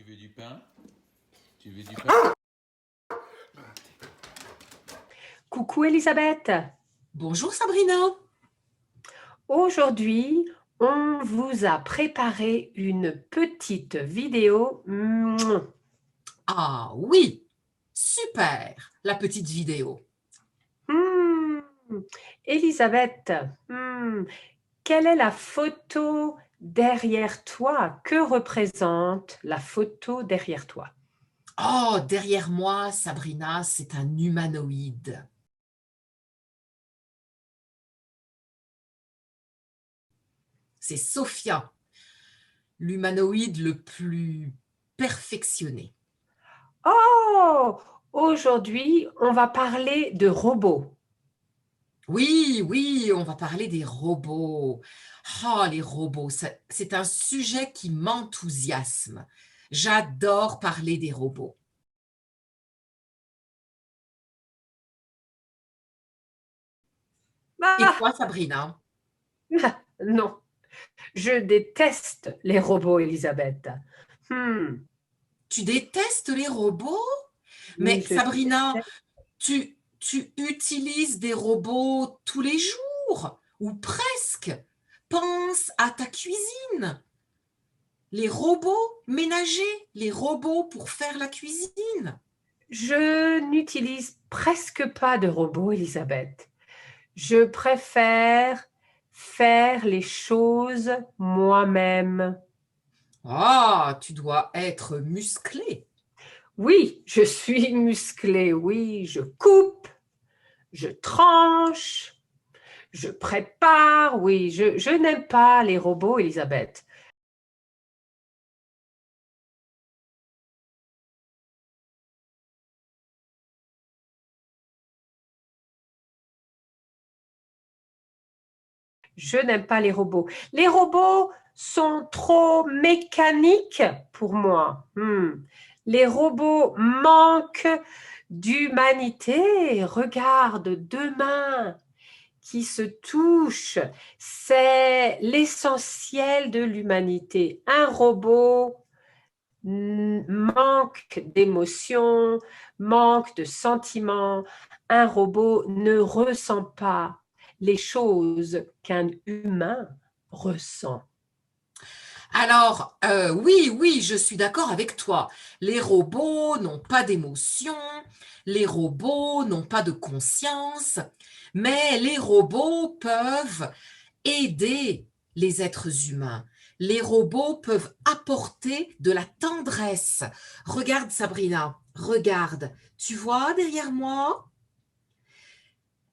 veux du pain? Tu veux du pain? Coucou Elisabeth. Bonjour Sabrina. Aujourd'hui, on vous a préparé une petite vidéo. Ah oui, super, la petite vidéo. Hmm. Elisabeth, quelle est la photo derrière toi? Que représente la photo derrière toi? Oh, derrière moi, Sabrina, c'est un humanoïde. C'est Sophia, l'humanoïde le plus perfectionné. Oh, aujourd'hui, on va parler de robots. Oui, oui, on va parler des robots. Oh, les robots, c'est un sujet qui m'enthousiasme. J'adore parler des robots. Et Ah, toi, Sabrina? non, je déteste les robots, Elisabeth. Tu détestes les robots? Oui, Mais je Sabrina, déteste. tu utilises des robots tous les jours, ou presque. Pense à ta cuisine. Les robots ménagers, les robots pour faire la cuisine. Je n'utilise presque pas de robots, Elisabeth. Je préfère faire les choses moi-même. Ah, tu dois être musclé. Oui, je suis musclée, oui, je coupe, je tranche, je prépare, oui, je n'aime pas les robots, Elisabeth. Je n'aime pas les robots. Les robots sont trop mécaniques pour moi. Les robots manquent d'humanité. Regarde, deux mains qui se touchent, c'est l'essentiel de l'humanité. Un robot manque d'émotions, manque de sentiments. Un robot ne ressent pas les choses qu'un humain ressent. Alors, oui, oui, je suis d'accord avec toi. Les robots n'ont pas d'émotion, les robots n'ont pas de conscience, mais les robots peuvent aider les êtres humains. Les robots peuvent apporter de la tendresse. Regarde Sabrina, regarde. Tu vois derrière moi,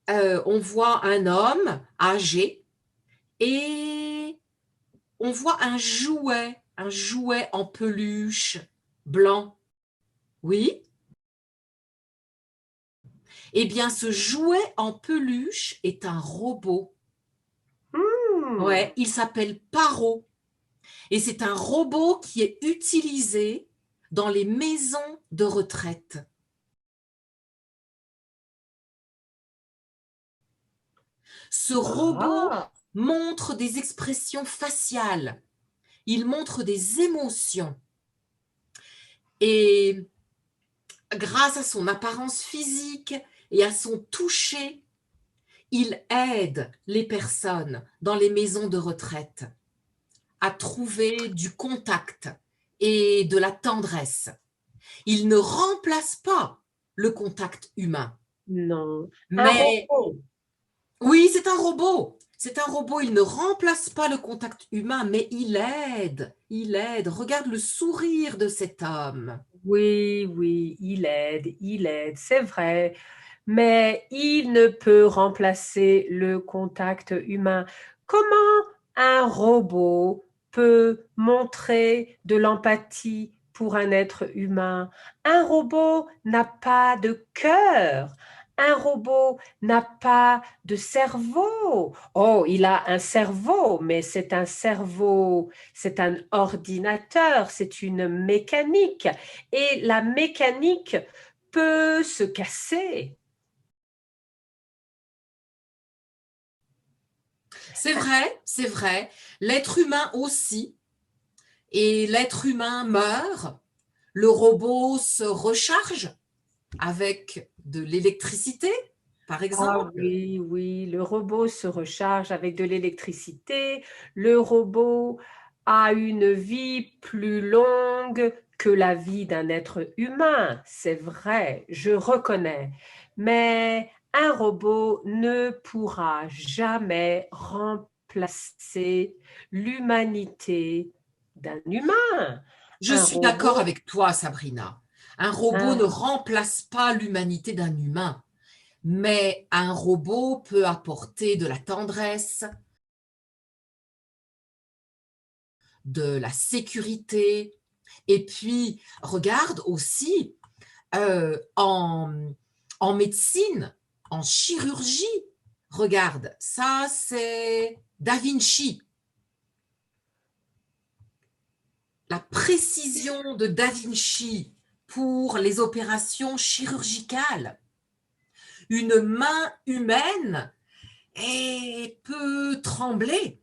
on voit un homme âgé et on voit un jouet en peluche blanc. Oui? Eh bien, ce jouet en peluche est un robot. Ouais, il s'appelle Paro. Et c'est un robot qui est utilisé dans les maisons de retraite. Ce robot Ah, montre des expressions faciales, il montre des émotions. Et grâce à son apparence physique et à son toucher, il aide les personnes dans les maisons de retraite à trouver du contact et de la tendresse. Il ne remplace pas le contact humain. non, un Mais robot. oui, c'est un robot. C'est un robot, il ne remplace pas le contact humain, mais il aide. Il aide. Regarde le sourire de cet homme. Oui, oui, il aide, c'est vrai, mais il ne peut remplacer le contact humain. Comment un robot peut montrer de l'empathie pour un être humain? Un robot n'a pas de cœur. Un robot n'a pas de cerveau. Oh, il a un cerveau, mais c'est un cerveau, c'est un ordinateur, c'est une mécanique. Et la mécanique peut se casser. C'est vrai, c'est vrai. L'être humain aussi. Et l'être humain meurt. Le robot se recharge avec de l'électricité, par Ah exemple. oui, oui, le robot se recharge avec de l'électricité. Le robot a une vie plus longue que la vie d'un être humain. C'est vrai, je reconnais. Mais un robot ne pourra jamais remplacer l'humanité d'un humain. Je Un suis d'accord robot, avec toi, Sabrina. Un robot ne un remplace pas l'humanité d'un humain, mais un robot peut apporter de la tendresse, de la sécurité. Et puis, regarde aussi en médecine, en chirurgie. Regarde, ça c'est Da Vinci. La précision de Da Vinci pour les opérations chirurgicales. Une main humaine peut trembler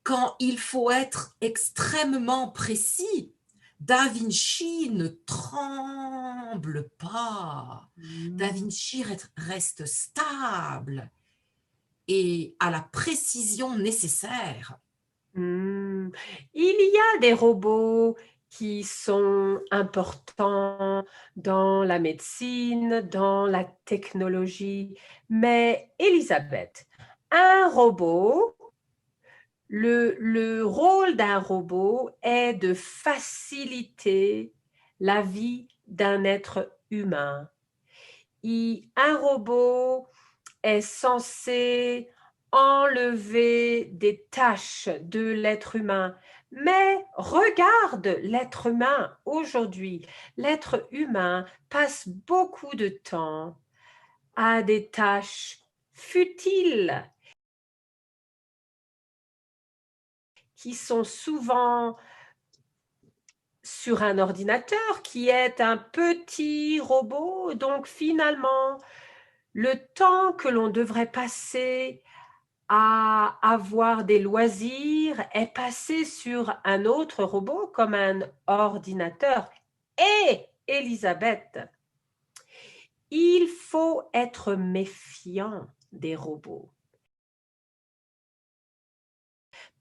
quand il faut être extrêmement précis. Da Vinci ne tremble pas. Da Vinci reste stable et à la précision nécessaire. Hmm. Il y a des robots qui sont importants dans la médecine, dans la technologie, mais Elisabeth, un robot, le rôle d'un robot est de faciliter la vie d'un être humain. Un robot est censé enlever des tâches de l'être humain. Mais regarde l'être humain aujourd'hui. L'être humain passe beaucoup de temps à des tâches futiles qui sont souvent sur un ordinateur qui est un petit robot. Donc finalement, le temps que l'on devrait passer à avoir des loisirs est passé sur un autre robot comme un ordinateur. Et Elisabeth, il faut être méfiant des robots.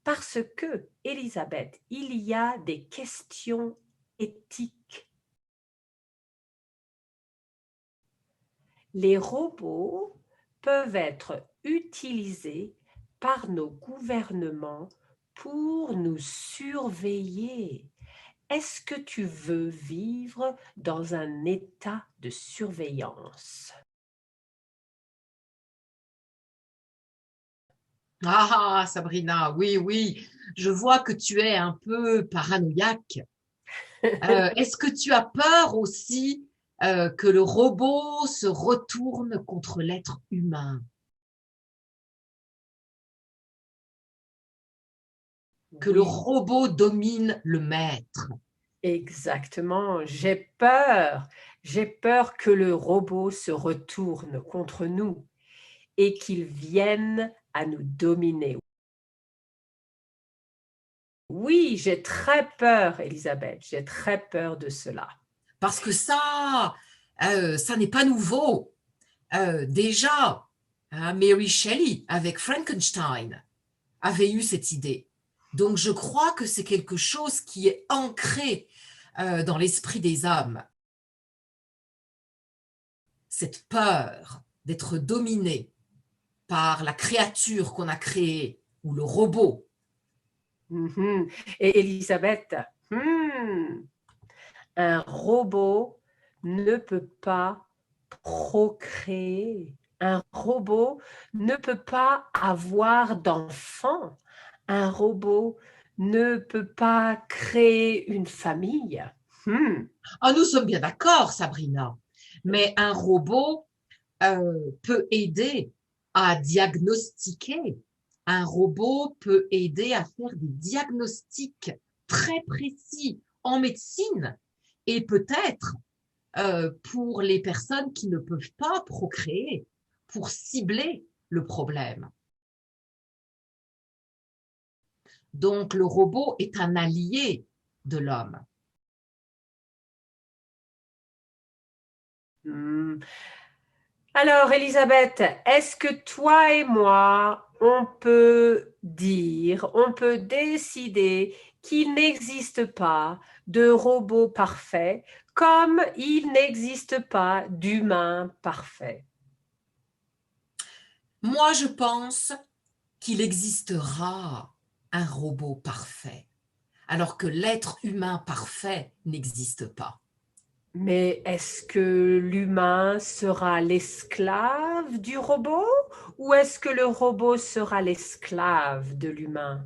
Parce que, Elisabeth, il y a des questions éthiques. Les robots peuvent être utilisés par nos gouvernements pour nous surveiller. Est-ce que tu veux vivre dans un état de surveillance? Ah, Sabrina, oui, oui, je vois que tu es un peu paranoïaque. Est-ce que tu as peur aussi que le robot se retourne contre l'être humain, que le Oui, robot domine le maître? exactement. J'ai peur. J'ai peur que le robot se retourne contre nous et qu'il vienne à nous dominer. Oui, j'ai très peur, Elisabeth. J'ai très peur de cela. Parce que ça n'est pas nouveau. Déjà, hein, Mary Shelley, avec Frankenstein, avait eu cette idée. Donc, je crois que c'est quelque chose qui est ancré dans l'esprit des hommes. Cette peur d'être dominé par la créature qu'on a créée ou le robot. Mhm. Et Elisabeth, un robot ne peut pas procréer. Un robot ne peut pas avoir d'enfants. Un robot ne peut pas créer une famille. Hmm. Ah, nous sommes bien d'accord, Sabrina, mais un robot peut aider à diagnostiquer. Un robot peut aider à faire des diagnostics très précis en médecine et peut-être pour les personnes qui ne peuvent pas procréer, pour cibler le problème. Donc le robot est un allié de l'homme. Hmm. Alors, Elisabeth, est-ce que toi et moi, on peut dire, on peut décider qu'il n'existe pas de robot parfait comme il n'existe pas d'humain parfait? Moi, je pense qu'il existera un robot parfait, alors que l'être humain parfait n'existe pas. Mais est-ce que l'humain sera l'esclave du robot ou est-ce que le robot sera l'esclave de l'humain?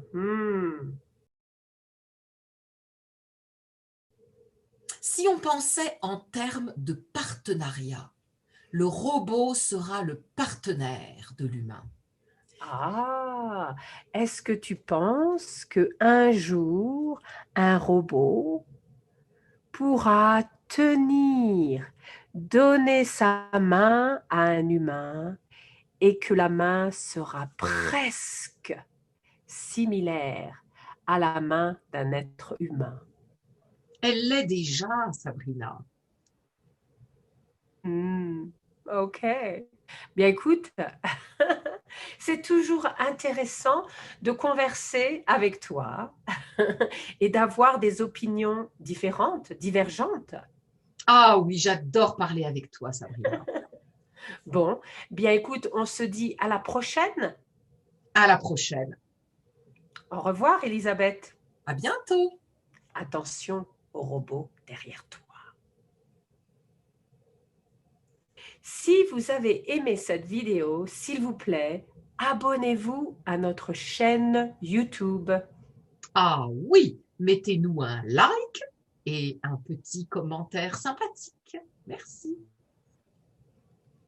Si on pensait en termes de partenariat, le robot sera le partenaire de l'humain. Ah, est-ce que tu penses que un jour un robot pourra donner sa main à un humain et que la main sera presque similaire à la main d'un être humain? Elle l'est déjà, Sabrina. Ok. Bien écoute, c'est toujours intéressant de converser avec toi et d'avoir des opinions différentes, divergentes. Ah oui, j'adore parler avec toi, Sabrina. Bon, bien écoute, on se dit à la prochaine. À la prochaine. Au revoir, Elisabeth. À bientôt. Attention au robot derrière toi. Si vous avez aimé cette vidéo, s'il vous plaît, abonnez-vous à notre chaîne YouTube. Ah oui, mettez-nous un like et un petit commentaire sympathique. Merci.